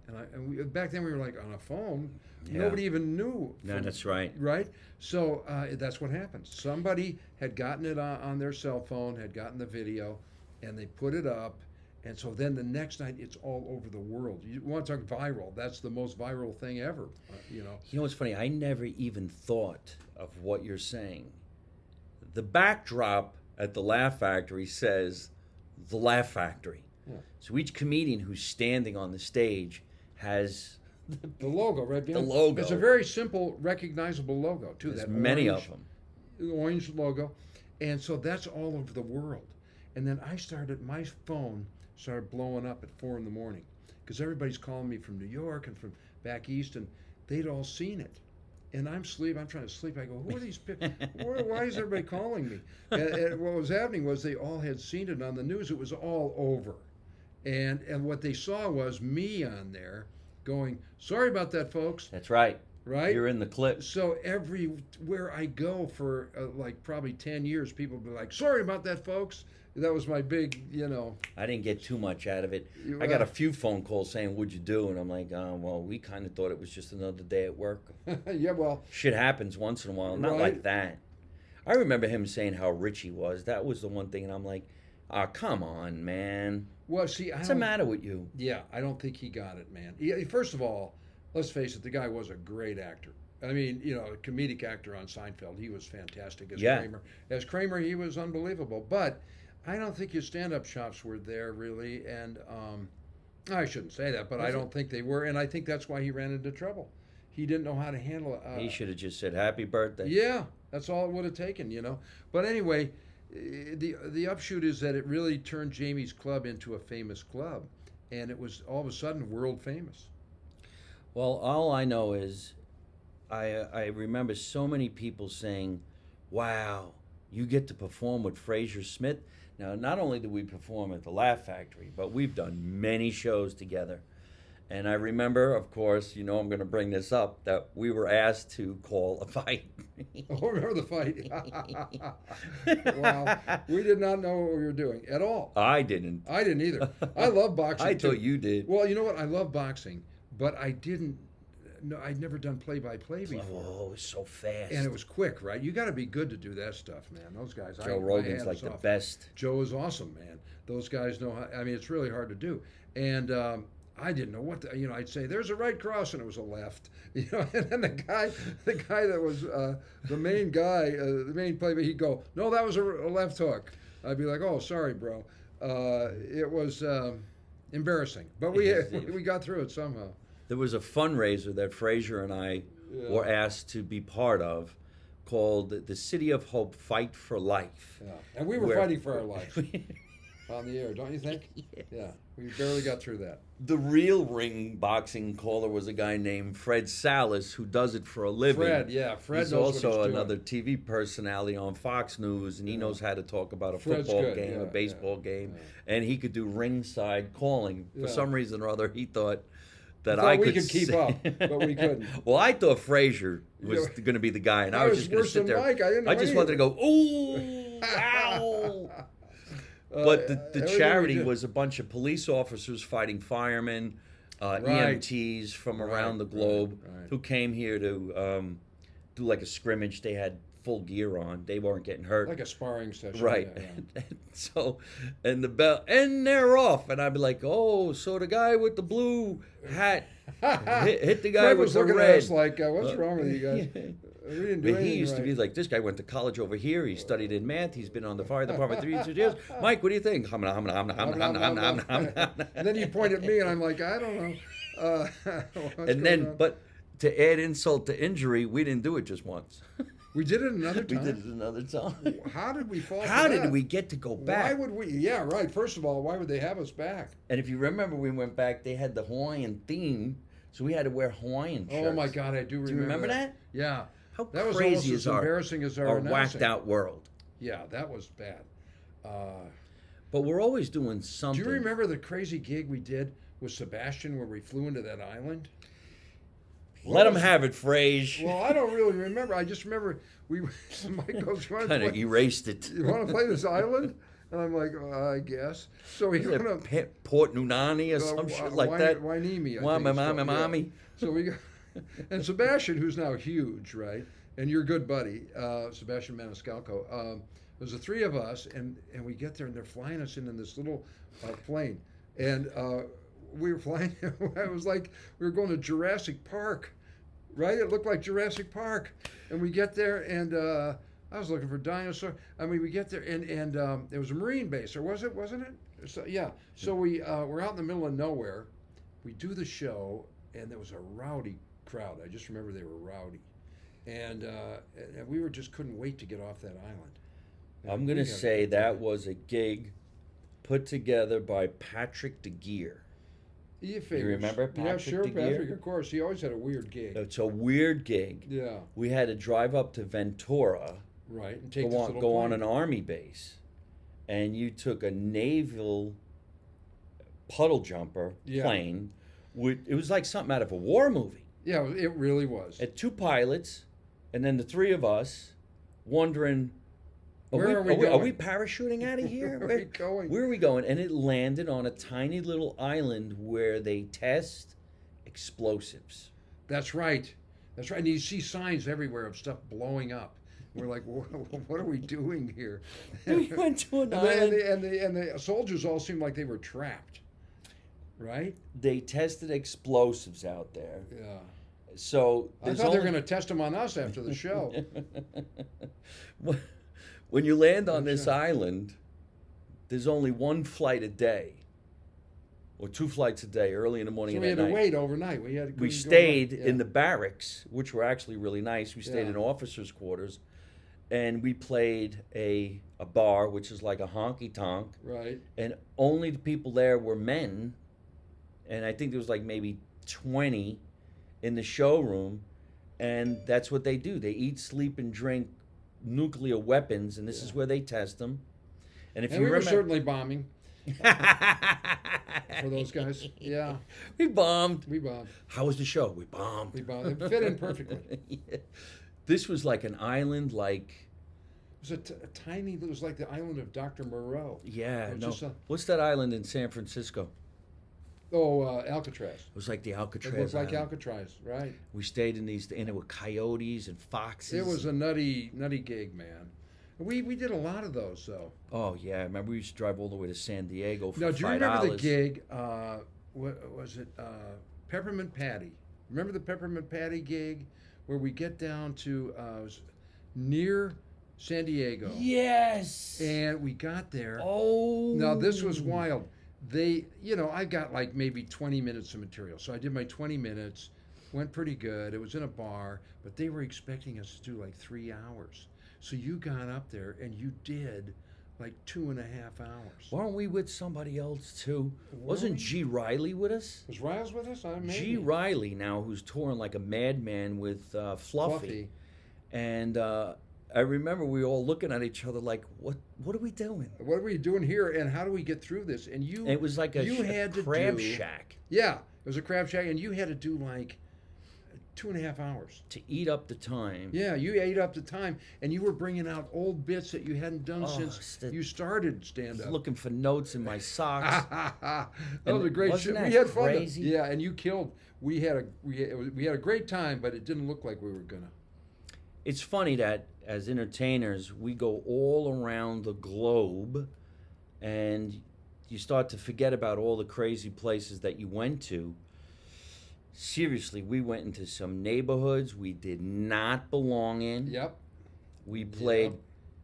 and back then we were like, "On a phone." Yeah. Nobody even knew. No, that's right. Right? So that's what happened. Somebody had gotten it on their cell phone, had gotten the video, and they put it up. And so then the next night, it's all over the world. You want to talk viral? That's the most viral thing ever, You know what's funny? I never even thought of what you're saying. The backdrop at the Laugh Factory says, the Laugh Factory. Yeah. So each comedian who's standing on the stage has the logo right behind. The logo. It's a very simple, recognizable logo too. There's that many orange, of them. The orange logo, And so that's all over the world. And then my phone started blowing up at 4 in the morning because everybody's calling me from New York and from back east, and they'd all seen it. And I'm trying to sleep. I go, who are these people? Why is everybody calling me? And what was happening was they all had seen it on the news. It was all over. And what they saw was me on there going, sorry about that, folks. That's right. Right? You're in the clip. So everywhere I go for like probably 10 years, people will be like, sorry about that, folks. That was my big, I didn't get too much out of it. I got a few phone calls saying, what'd you do? And I'm like, well, we kind of thought it was just another day at work. Yeah, well. Shit happens once in a while. Not Right. like that. I remember him saying how rich he was. That was the one thing. And I'm like, come on, man. Well, see, What's the matter with you? Yeah, I don't think he got it, man. First of all, let's face it, the guy was a great actor. I mean, a comedic actor on Seinfeld. He was fantastic as Kramer. As Kramer, he was unbelievable. But I don't think his stand-up chops were there, really. And I shouldn't say that, but I don't think they were. And I think that's why he ran into trouble. He didn't know how to handle it. He should have just said, happy birthday. Yeah, that's all it would have taken, But anyway, the upshoot is that it really turned Jamie's club into a famous club. And it was all of a sudden world famous. Well, all I know is I remember so many people saying, wow, you get to perform with Frazer Smith. Now, not only did we perform at the Laugh Factory, but we've done many shows together. And I remember, of course, I'm going to bring this up, that we were asked to call a fight. Oh, remember the fight? Wow. We did not know what we were doing at all. I didn't. I didn't either. I love boxing. I too. thought you did. Well, you know what? I love boxing, but I didn't. No, I'd never done play-by-play before. Oh, it was so fast. And it was quick, right? You got to be good to do that stuff, man. Those guys. Joe Rogan's like the best. Joe is awesome, man. Those guys know how. I mean, it's really hard to do. And I didn't know what. I'd say there's a right cross, and it was a left. And then the guy that was the main guy, the main player, he'd go, no, that was a left hook. I'd be like, oh, sorry, bro. It was embarrassing, but we got through it somehow. There was a fundraiser that Frazer and I were asked to be part of called the City of Hope Fight for Life. Yeah, and we were fighting for our life on the air, don't you think? Yes. Yeah, we barely got through that. The real ring boxing caller was a guy named Fred Salas, who does it for a living. Fred He's knows also what he's another doing. TV personality on Fox News, and he knows how to talk about a Fred's football good, game, yeah, a baseball game, yeah. and he could do ringside calling. For Yeah. some reason or other, he thought that Thought I we could could keep up, but we couldn't. Well, I thought Frazier was going to be the guy, and I was just going to sit there. Mike. I just wanted to go, ooh, ow. But the charity was a bunch of police officers fighting firemen, EMTs from around the globe who came here to do like a scrimmage. They had full gear on. They weren't getting hurt. Like a sparring session. Right. Yeah. So, and the bell, and they're off. And I'd be like, oh, so the guy with the blue hat hit the guy Fred with was the looking red. at us like, what's wrong with you guys? We didn't do But he anything used to be right. like, this guy went to college over here. He studied in math. He's been on the fire department 3 years. Mike, what do you think? And then you point at me, and I'm like, I don't know. And then, but to add insult to injury, we didn't do it just once. We did it another We time. did it another time. How did we fall? How for did that? we get to go back? Why would we? Yeah, right. First of all, why would they have us back? And if you remember, we went back. They had the Hawaiian theme, so we had to wear Hawaiian shirts. Oh my God, I do remember. Do you remember that? Yeah. How That was crazy almost is as embarrassing as our announcing. whacked out world? Yeah, that was bad. But we're always doing something. Do you remember the crazy gig we did with Sebastian where we flew into that island? Let him have it, Frage. Well, I don't really remember. I just remember Mike goes, you want Kind to of erased it. play this island? And I'm like, I guess. So we go to Port Nunani or some shit like that. Wainimi, I Why, think. mommy. So we go, and Sebastian, who's now huge, right? And your good buddy, Sebastian Maniscalco. There's the three of us, and we get there, and they're flying us in this little plane. And we were flying, it was like we were going to Jurassic Park, right? It looked like Jurassic Park. And we get there, and I was looking for dinosaurs. I mean, we get there, and it was a Marine base, or wasn't it? So, yeah. So we're out in the middle of nowhere. We do the show, and there was a rowdy crowd. I just remember they were rowdy. And we just couldn't wait to get off that island. I'm We gonna gotta say get that that. was a gig put together by Patrick DeGear. You remember Yeah, Patrick sure, de Geer? Patrick. Of course, he always had a weird gig. It's a weird gig. Yeah, We had to drive up to Ventura, right. And take go this on little go on plane. an army base, and you took a naval puddle jumper Yeah. plane. It was like something out of a war movie. Yeah, it really was. Had two pilots, and then the three of us wondering, Where are we are we going? parachuting out of here? Where are we going? Where are we going? And it landed on a tiny little island where they test explosives. That's right. That's right. And you see signs everywhere of stuff blowing up. We're like, what are we doing here? We went to an And island. the soldiers all seemed like they were trapped, right? They tested explosives out there. Yeah. So I there's thought they were only- going to test them on us after the show. When you land on That's this right. island, there's only one flight a day, or two flights a day, early in the morning So and we at had to night. wait overnight. We couldn't go stayed on. Yeah. in the barracks, which were actually really nice. We stayed Yeah. in officers' quarters, and we played a bar, which is like a honky tonk, Right. and only the people there were men, and I think there was like maybe 20 in the showroom, and that's what they do. They eat, sleep, and drink nuclear weapons, and this is Yeah. where they test them. And if And you we were remember, certainly bombing for those guys. Yeah, we bombed. we bombed. How was the show? We bombed. We bombed. It fit in perfectly. Yeah. This was like an island, like It was a tiny. It was like the island of Dr. Moreau. yeah, It was no. just a- What's that island in San Francisco? Alcatraz. It was like the It Alcatraz. looked like Island. Alcatraz, right? We stayed in these, and it were coyotes and foxes. It was a nutty gig, man. We did a lot of those, though. Oh yeah, I remember we used to drive all the way to San Diego for Now, do you $5. remember the gig? What was it? Peppermint Patty. Remember the Peppermint Patty gig, where we get down to it was near San Diego, Yes. and we got there. Oh. Now this was wild. I got like maybe 20 minutes of material, so I did my 20 minutes. Went pretty good. It was in a bar, but they were expecting us to do like 3 hours. So you got up there and you did like 2.5 hours. Weren't we with somebody else too? Were Wasn't we? G. Riley with us? Was Riles with us? G. Riley now, who's touring like a madman with Fluffy. And I remember we were all looking at each other like, what are we doing? What are we doing here, and how do we get through this? And you, And it was like a you had to crab do, shack Yeah, it was a crab shack, and you had to do like 2.5 hours. to eat up the time. Yeah, you ate up the time, and you were bringing out old bits that you hadn't done Oh, since the- you started I stand was up. looking for notes in my socks. That And was a great wasn't show. that We had fun. crazy? Yeah, and you killed. We had a great time, but it didn't look like we were gonna. It's funny that as entertainers, we go all around the globe, and you start to forget about all the crazy places that you went to. Seriously, we went into some neighborhoods we did not belong in. Yep. We played Yep.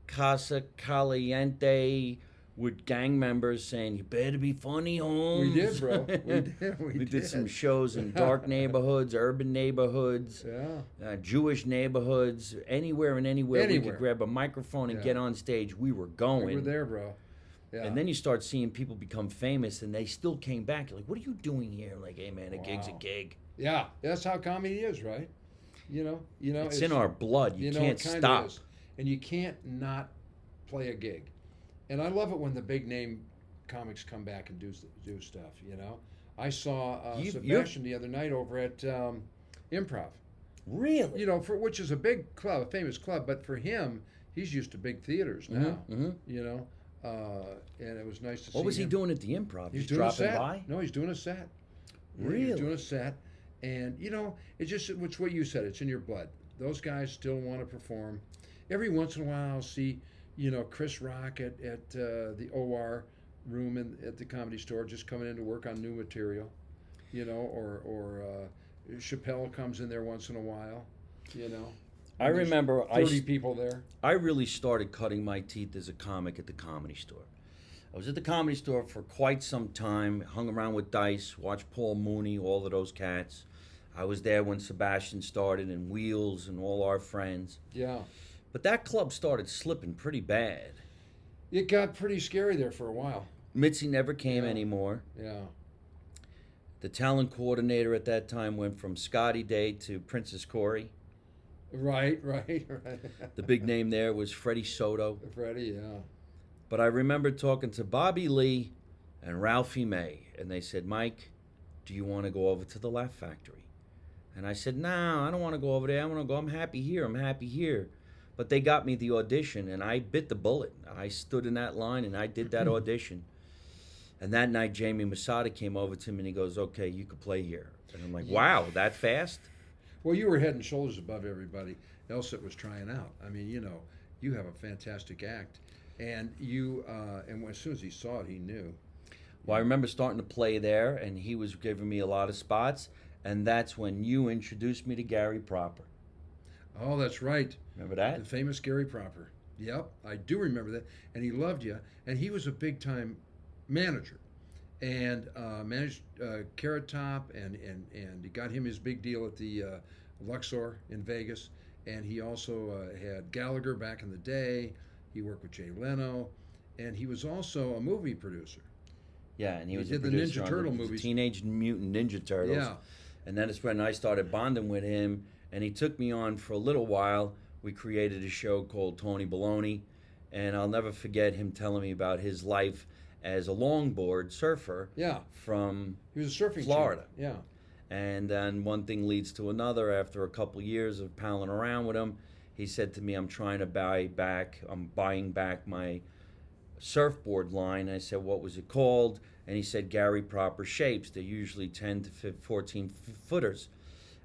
Casa Caliente with gang members saying, "You better be funny, Holmes." We did, bro. We did. We did some shows in dark neighborhoods, urban neighborhoods, Yeah. Jewish neighborhoods, anywhere and anywhere we Anywhere. could grab a microphone and Yeah. get on stage. We were going. We were there, bro. Yeah. And then you start seeing people become famous, and they still came back. You're like, "What are you doing here?" Like, "Hey, man, a gig's a Wow. gig. Yeah, that's how comedy is, right? You know. It's in our blood. You can't it kinda stop." is. And you can't not play a gig. And I love it when the big name comics come back and do stuff. You know, I saw You're- Sebastian the other night over at Improv. Really? You know, which is a big club, a famous club, but for him, he's used to big theaters now. Mhm. You know, and it was nice to see. What was he him. doing at the Improv? He's Just doing a dropping set. by? No, he's doing a set. Yeah, Really? He's doing a set, and it's what you said. It's in your blood. Those guys still want to perform. Every once in a while, I'll see, Chris Rock at the OR room at the Comedy Store, just coming in to work on new material. Or Chappelle comes in there once in a while. I And there's remember 30 people there. I really started cutting my teeth as a comic at the Comedy Store. I was at the Comedy Store for quite some time, hung around with Dice, watched Paul Mooney, all of those cats. I was there when Sebastian started and Wheels and all our friends. Yeah. But that club started slipping pretty bad. It got pretty scary there for a while. Mitzi never came Yeah. anymore. Yeah. The talent coordinator at that time went from Scotty Day to Princess Corey. Right, right, right. The big name there was Freddie Soto. Freddie, yeah. But I remember talking to Bobby Lee and Ralphie May, and they said, Mike, do you want to go over to the Laugh Factory? And I said, no, I don't want to go over there. I want to go. I'm happy here. I'm happy here. But they got me the audition, and I bit the bullet. I stood in that line, and I did that audition. And that night, Jamie Masada came over to me, and he goes, okay, you could play here. And I'm like, wow, that fast? Well, you were head and shoulders above everybody else that was trying out. I mean, you have a fantastic act, and and as soon as he saw it, he knew. Well, I remember starting to play there, and he was giving me a lot of spots, and that's when you introduced me to Gary Proper. Oh, that's right. Remember The that? famous Gary Proper. Yep, I do remember that. And he loved you, and he was a big time manager, and managed Carrot Top, and he got him his big deal at the Luxor in Vegas, and he also had Gallagher back in the day. He worked with Jay Leno, and he was also a movie producer. Yeah, and he was did a the producer Ninja on Turtle the movies. Teenage Mutant Ninja Turtles. Yeah. And that is when I started bonding with him, and he took me on for a little while. We created a show called Tony Baloney, and I'll never forget him telling me about his life as a longboard surfer Yeah, from he was a surfing Florida. champ. Yeah. And then one thing leads to another. After a couple years of palling around with him, he said to me, I'm buying back my surfboard line. I said, what was it called? And he said, Gary Proper Shapes. They're usually 10 to 14 footers.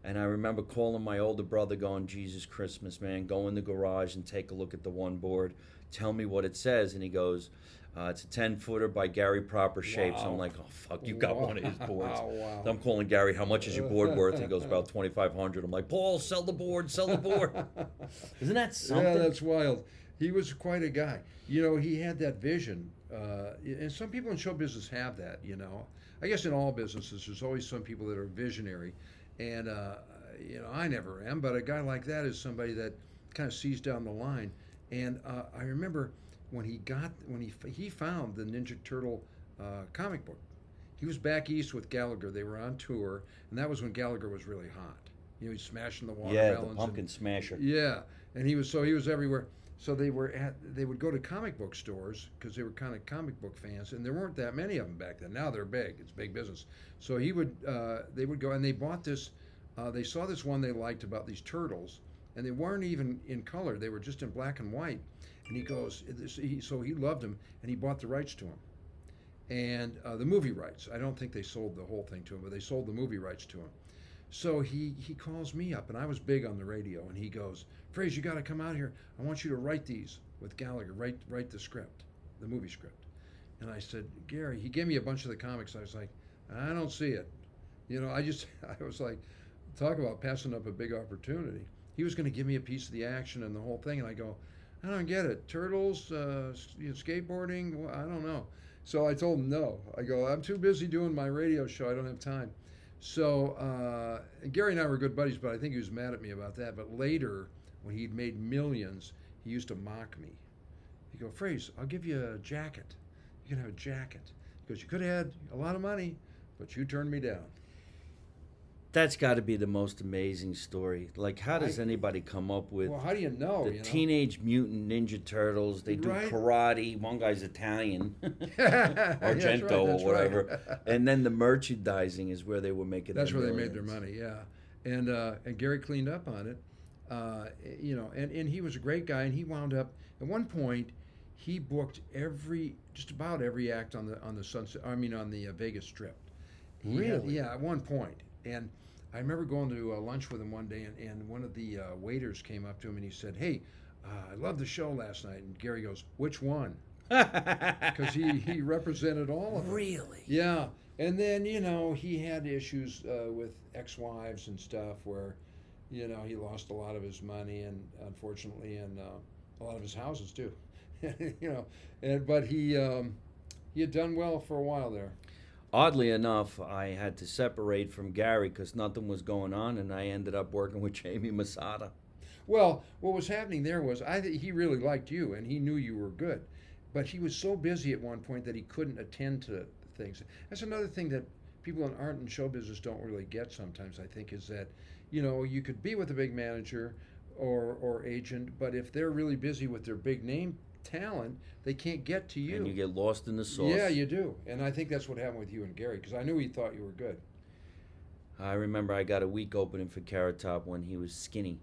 And I remember calling my older brother going, Jesus Christmas, man, go in the garage and take a look at the one board. Tell me what it says. And he goes, it's a 10-footer by Gary Proper Shapes. Wow. I'm like, oh, fuck, you got one of his boards. Wow. So I'm calling Gary, how much is your board worth? He goes, about $2,500. I'm like, Paul, sell the board, sell the board. Isn't that something? Yeah, that's wild. He was quite a guy. He had that vision. And some people in show business have that, I guess in all businesses, there's always some people that are visionary. And, I never am, but a guy like that is somebody that kind of sees down the line. And I remember when he found the Ninja Turtle comic book. He was back east with Gallagher. They were on tour, and that was when Gallagher was really hot. He's smashing the watermelons. Yeah, the pumpkin smasher. Yeah, and he was everywhere. So they would go to comic book stores because they were kind of comic book fans, and there weren't that many of them back then. Now they're big; it's big business. So they would go and they bought this. They saw this one they liked about these turtles, and they weren't even in color; they were just in black and white. And he goes, so he loved them, and he bought the rights to them, and the movie rights. I don't think they sold the whole thing to him, but they sold the movie rights to him. So he calls me up, and I was big on the radio, and he goes, Frazer, you got to come out here. I want you to write these with Gallagher. Write the script, the movie script. And I said, Gary, he gave me a bunch of the comics. I was like, I don't see it. I was like, talk about passing up a big opportunity. He was going to give me a piece of the action and the whole thing, and I go, I don't get it. Turtles, skateboarding, I don't know. So I told him no. I go, I'm too busy doing my radio show. I don't have time. So Gary and I were good buddies, but I think he was mad at me about that. But later, when he'd made millions, he used to mock me. He'd go, Frazer, I'll give you a jacket. You can have a jacket. He goes, you could have had a lot of money, but you turned me down. That's got to be the most amazing story. Like, how does anybody come up with Well, how do you know? the Teenage Mutant Ninja Turtles? They do Right. karate. One guy's Italian, That's Argento right, or that's whatever. right. And then the merchandising is where they were making. That's their where they made their millions. money, yeah. And Gary cleaned up on it, and he was a great guy. And he wound up at one point, he booked just about every act on the Sunset. I mean, on the Vegas Strip. Really? Yeah, at one point. And I remember going to lunch with him one day, and one of the waiters came up to him and he said, "Hey, I loved the show last night." And Gary goes, "Which one?" Because he represented all of them. Really? Yeah. And then, he had issues with ex-wives and stuff where, he lost a lot of his money and unfortunately, and a lot of his houses too. But he had done well for a while there. Oddly enough, I had to separate from Gary because nothing was going on, and I ended up working with Jamie Masada. Well, what was happening there was he really liked you and he knew you were good. but he was so busy at one point that he couldn't attend to things. That's another thing that people in art and show business don't really get sometimes, I think, is that, you could be with a big manager or agent, but if they're really busy with their big name talent, they can't get to you. And you get lost in the sauce. Yeah, you do. And I think that's what happened with you and Gary, because I knew he thought you were good. I remember I got a week opening for Carrot Top when he was skinny.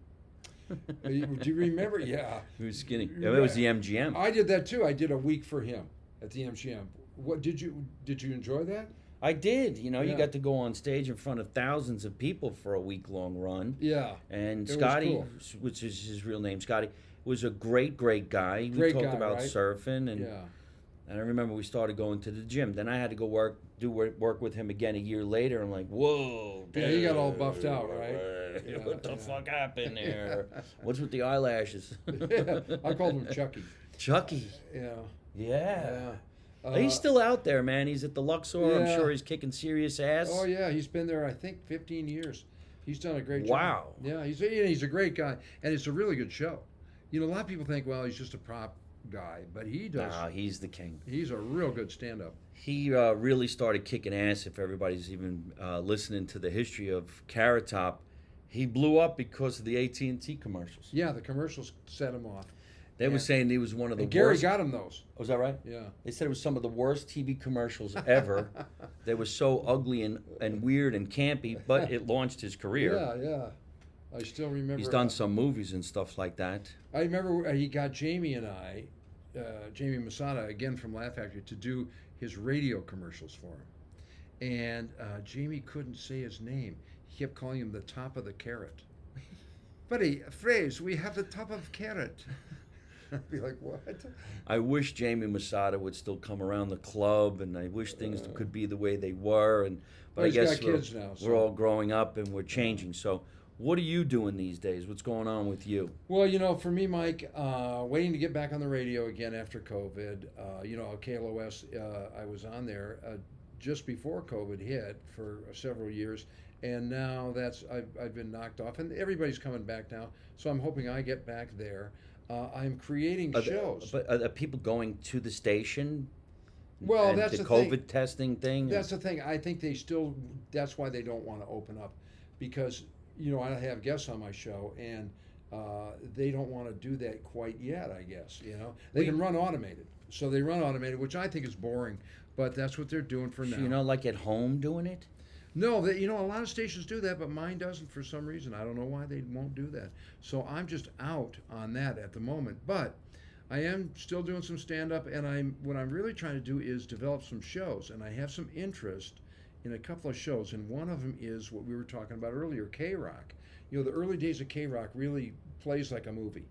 Do you remember? Yeah. He was skinny. Yeah, it was the MGM. I did that too. I did a week for him at the MGM. What did you enjoy that? I did. You Yeah. got to go on stage in front of thousands of people for a week-long run. Yeah. And It was Scotty, cool. which is his real name, Scotty, was a great guy. Great we talked guy, about right? surfing, and Yeah. I remember we started going to the gym. Then I had to go work with him again a year later. I'm like, whoa. Yeah, he got all buffed out, right? Yeah, What the yeah. fuck happened there? What's with the eyelashes? Yeah. I called him Chucky. Chucky. Yeah. Yeah. Yeah. He's still out there, man. He's at the Luxor. I'm Yeah. sure he's kicking serious ass. Oh yeah, he's been there. I think 15 years. He's done a great job. Wow. Yeah, he's a great guy, and it's a really good show. A lot of people think, well, he's just a prop guy, but he does. Nah, he's the king. He's a real good stand-up. He really started kicking ass. If everybody's even listening to the history of Carrot Top, he blew up because of the AT&T commercials. Yeah, the commercials set him off. They were Yeah. saying he was one of the And Gary worst. got him those. Was that right? Yeah. They said it was some of the worst TV commercials ever. They were so ugly and weird and campy, but it launched his career. Yeah. I still remember. He's done some movies and stuff like that. I remember he got Jamie and I, Jamie Masada, again from Laugh Factory, to do his radio commercials for him. And Jamie couldn't say his name. He kept calling him the top of the carrot. Buddy, phrase, we have the top of carrot. I'd be like, what? I wish Jamie Masada would still come around the club, and I wish things could be the way they were. But I he's guess got kids now, so. we're all growing up and we're changing. So, what are you doing these days? What's going on with you? Well, for me, Mike, waiting to get back on the radio again after COVID. KLOS, I was on there just before COVID hit for several years, and now I've been knocked off, and everybody's coming back now. So I'm hoping I get back there. I'm creating shows. But are people going to the station? Well, and that's the the COVID thing. testing thing. That's the thing. I think that's why they don't want to open up, because I have guests on my show, and they don't want to do that quite yet. I guess they can run automated, so they run automated, which I think is boring, but that's what they're doing for now. Like at home doing it. No, a lot of stations do that, but mine doesn't for some reason. I don't know why they won't do that. So I'm just out on that at the moment. But I am still doing some stand-up, and what I'm really trying to do is develop some shows, and I have some interest in a couple of shows, and one of them is what we were talking about earlier, K-Rock. The early days of K-Rock really plays like a movie,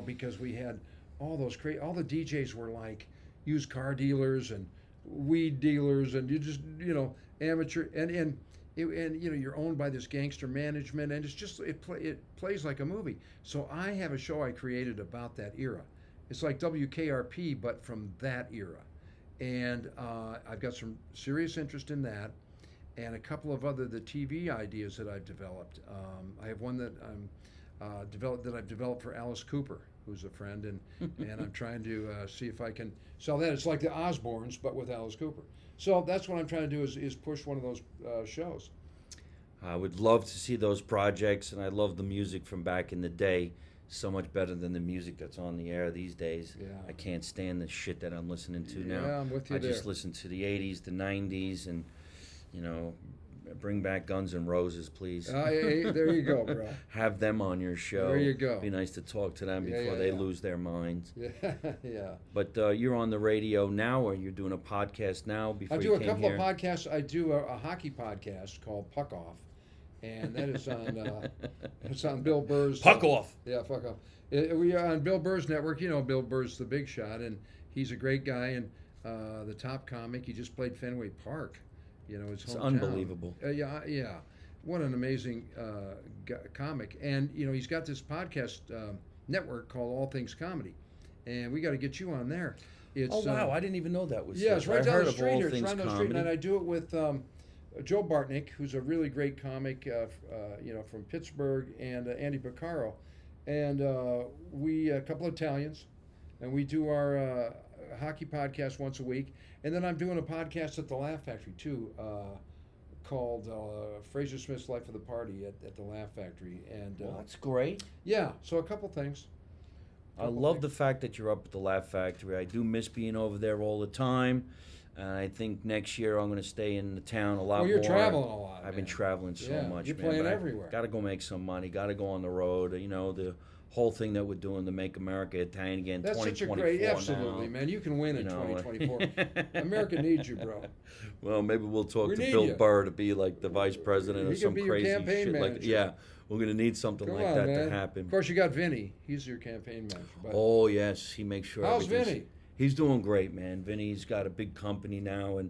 because we had all those all the DJs were like used car dealers and weed dealers, and you just amateur, and you're owned by this gangster management, and it's just it plays like a movie. So I have a show I created about that era. It's like WKRP, but from that era, and I've got some serious interest in that, and a couple of the TV ideas that I've developed. I have one that I've developed for Alice Cooper, who's a friend, and I'm trying to see if I can sell that. It's like the Osbournes, but with Alice Cooper. So that's what I'm trying to do is push one of those shows. I would love to see those projects, and I love the music from back in the day. So much better than the music that's on the air these days. Yeah. I can't stand the shit that I'm listening to now. Yeah, I'm with you I there. just listen to the 80s, the 90s, and, bring back Guns N' Roses, please. Hey, there you go, bro. Have them on your show. There you go. Be nice to talk to them Yeah, before yeah, they yeah. lose their minds. Yeah, yeah. But you're on the radio now, or you're doing a podcast now before I you do a came couple here? of podcasts. I do a hockey podcast called Puck Off, and that is on it's on Bill Burr's. Puck Off. Yeah, Puck Off. We are on Bill Burr's network. Bill Burr's the big shot, and he's a great guy and the top comic. He just played Fenway Park. His hometown. It's unbelievable. Yeah. What an amazing comic. And, he's got this podcast network called All Things Comedy. And we got to get you on there. It's, Oh, wow. I didn't even know that was yeah, it's right I down heard the of street All here. It's Things right down the street. Comedy. And I do it with Joe Bartnick, who's a really great comic, from Pittsburgh, and Andy Piccaro. And we, a couple of Italians, and we do our hockey podcast once a week, and then I'm doing a podcast at the Laugh Factory too, called Frazer Smith's Life of the Party at the Laugh Factory. And Well, that's great. yeah, so a couple things. I love the fact that you're up at the Laugh Factory. I do miss being over there all the time. I think next year I'm going to stay in the town a lot more. Well, you're traveling a lot. I've been man. traveling so Yeah, much, you're man. playing everywhere. Got to go make some money. Got to go on the road. You know, the whole thing that we're doing to make America Italian again. That's such a 2024 great, now. absolutely, man. You can win in You know, 2024. America needs you, bro. Well, maybe we'll talk We to need Bill you. Burr to be like the vice president He or can some be your crazy campaign shit. Like, manager. yeah, we're gonna need something Come like on, that man. to happen. Of course, you got Vinny. He's your campaign manager. But Oh yes, he makes sure. how's everything's- Vinny? He's doing great, man. Vinny's got a big company now, and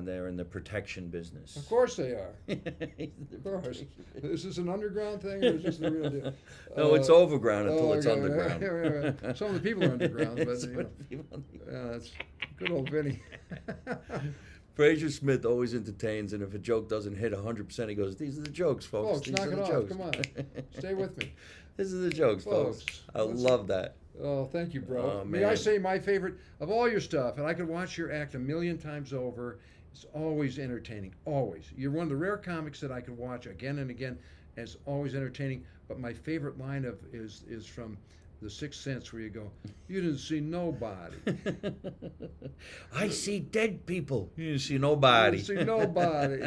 they're in the protection business. Of course they are. Of course. Is this an underground thing or is this the real deal? No, it's overground until it's okay. underground. Right. Some of the people are underground, but Some you know, of the people- that's good old Vinny. Frazer Smith always entertains, and if a joke doesn't hit 100%, he goes, "These are the jokes, folks. Folks, These knock are it the off. jokes. Come on. Stay with me. These are the jokes, folks. Folks, I listen. love that. Oh, thank you, bro. Oh, May I man. say my favorite of all your stuff, and I could watch your act a million times over. It's always entertaining. Always. You're one of the rare comics that I could watch again and again, and it's always entertaining. But my favorite line is from The Sixth Sense, where you go, "You didn't see nobody. I see dead people. You didn't see nobody. You didn't see nobody."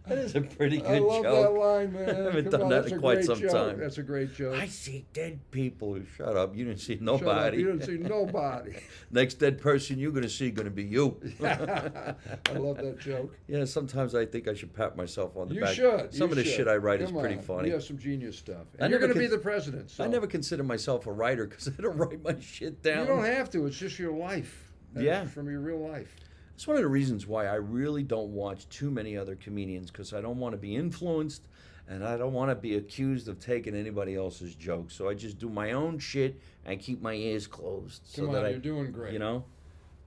That is a pretty good I love joke. that line, man. I haven't Come done on, that that's in a quite great some joke. time. That's a great joke. I see dead people. Shut up. You didn't see Shut up. nobody. You didn't see nobody. Next dead person you're going to see going to be you. I love that joke. Yeah, sometimes I think I should pat myself on the You back. should. Some you of the should. shit I write is Come pretty on. funny. You have some genius stuff. I And you're never going to be con- the president. So. I never consider myself a writer because I don't write my shit down. You don't have to. It's just your life. That's Yeah. From your real life. It's one of the reasons why I really don't watch too many other comedians because I don't want to be influenced and I don't want to be accused of taking anybody else's jokes. So I just do my own shit and keep my ears closed. Come so on, that you're doing great. You know?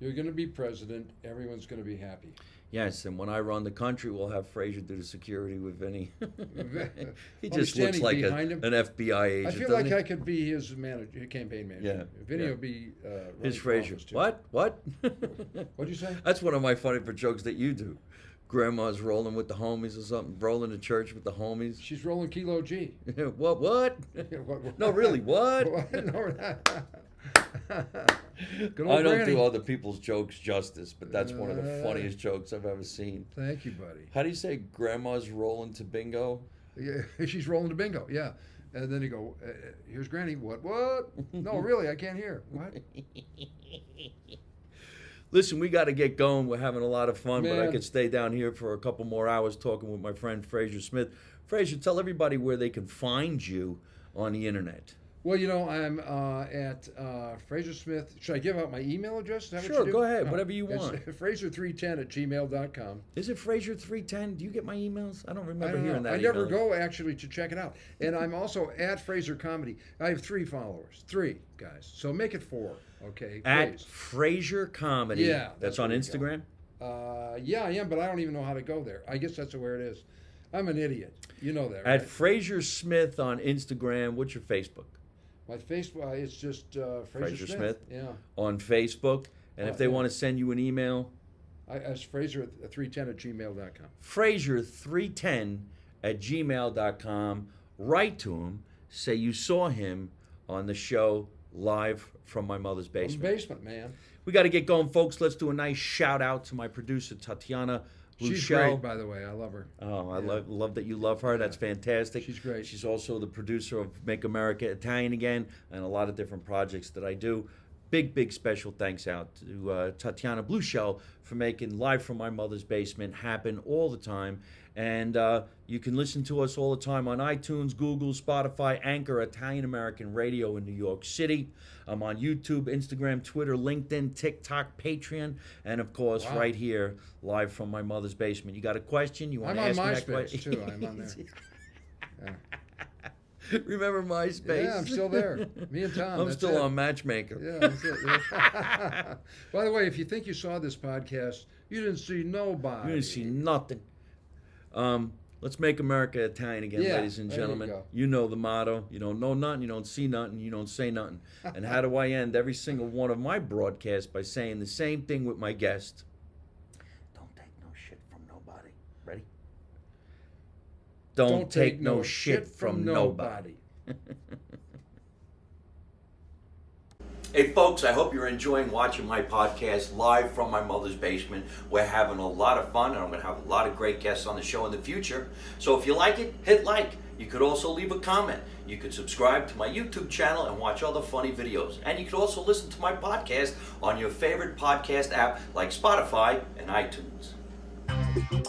You're going to be president. Everyone's going to be happy. Yes, and when I run the country, we'll have Frazer do the security with Vinny. He I'll be just looks standing like behind him. an FBI agent. I feel doesn't like he? I could be his manager, his campaign manager. Yeah, Vinny yeah. will be running His for Frazer. office, too. What? What'd you say? That's one of my funny jokes that you do. Grandma's rolling with the homies or something, rolling to church with the homies. She's rolling Kilo G. What? What? No, really, what? No, Good old I don't Granny. do other people's jokes justice, but that's one of the Uh, funniest jokes I've ever seen. Thank you, buddy. How do you say grandma's rolling to bingo? Yeah, she's rolling the bingo. Yeah, and then you go, "Here's Granny." What? No, really, I can't hear. What? Listen, we got to get going. We're having a lot of fun, but I Man. could stay down here for a couple more hours talking with my friend Frazer Smith. Frazer, tell everybody where they can find you on the internet. Well, you know, I'm at Frazer Smith. Should I give out my email address? Is that what Sure, you do? go ahead, whatever you it's want. Frazer310@gmail.com. Is it Frazer310? Do you get my emails? I don't remember I don't hearing know. that I never email. go actually to check it out. And I'm also at Frazer Comedy. I have 3 followers. 3 guys. So make it 4. Okay. At please. Frazer Comedy. Yeah, That's that's on where you Instagram? Yeah, I am, but I don't even know how to go there. I guess that's where it is. I'm an idiot. You know that, At right? Frazer Smith on Instagram. What's your Facebook? My Facebook, it's just Frazer Frazer Smith. Smith. Yeah. On Facebook. And if they yeah. want to send you an email, It's Frazer310@gmail.com. Frazer310@gmail.com. Write to him. Say you saw him on the show live from my mother's basement. Basement, man. We got to get going, folks. Let's do a nice shout out to my producer, Tatiana She's Luschel. great, by the way. I love her. Oh, I Yeah. love that you love her. That's fantastic. She's great. She's also the producer of Make America Italian Again and a lot of different projects that I do. Big special thanks out to Tatiana Blueshell for making Live from My Mother's Basement happen all the time. And you can listen to us all the time on iTunes, Google, Spotify, Anchor, Italian American Radio in New York City. I'm on YouTube, Instagram, Twitter, LinkedIn, TikTok, Patreon, and of course, Wow. right here, Live from My Mother's Basement. You got a question? You want I'm to on ask me that MySpace, question? too. I'm on there. Yeah. Remember MySpace? Yeah, I'm still there. Me and Tom. I'm that's still it. on Matchmaker. Yeah, that's it. Yeah. By the way, if you think you saw this podcast, you didn't see nobody. You didn't see nothing. Let's make America Italian again, Yeah, ladies and there you gentlemen. go. You know the motto. You don't know nothing, you don't see nothing, you don't say nothing. And how do I end every single one of my broadcasts? By saying the same thing with my guest. Don't take no shit from nobody. Ready? Don't take no shit from nobody. Hey folks, I hope you're enjoying watching my podcast live from my mother's basement. We're having a lot of fun, and I'm going to have a lot of great guests on the show in the future. So if you like it, hit like. You could also leave a comment. You could subscribe to my YouTube channel and watch other funny videos. And you could also listen to my podcast on your favorite podcast app like Spotify and iTunes.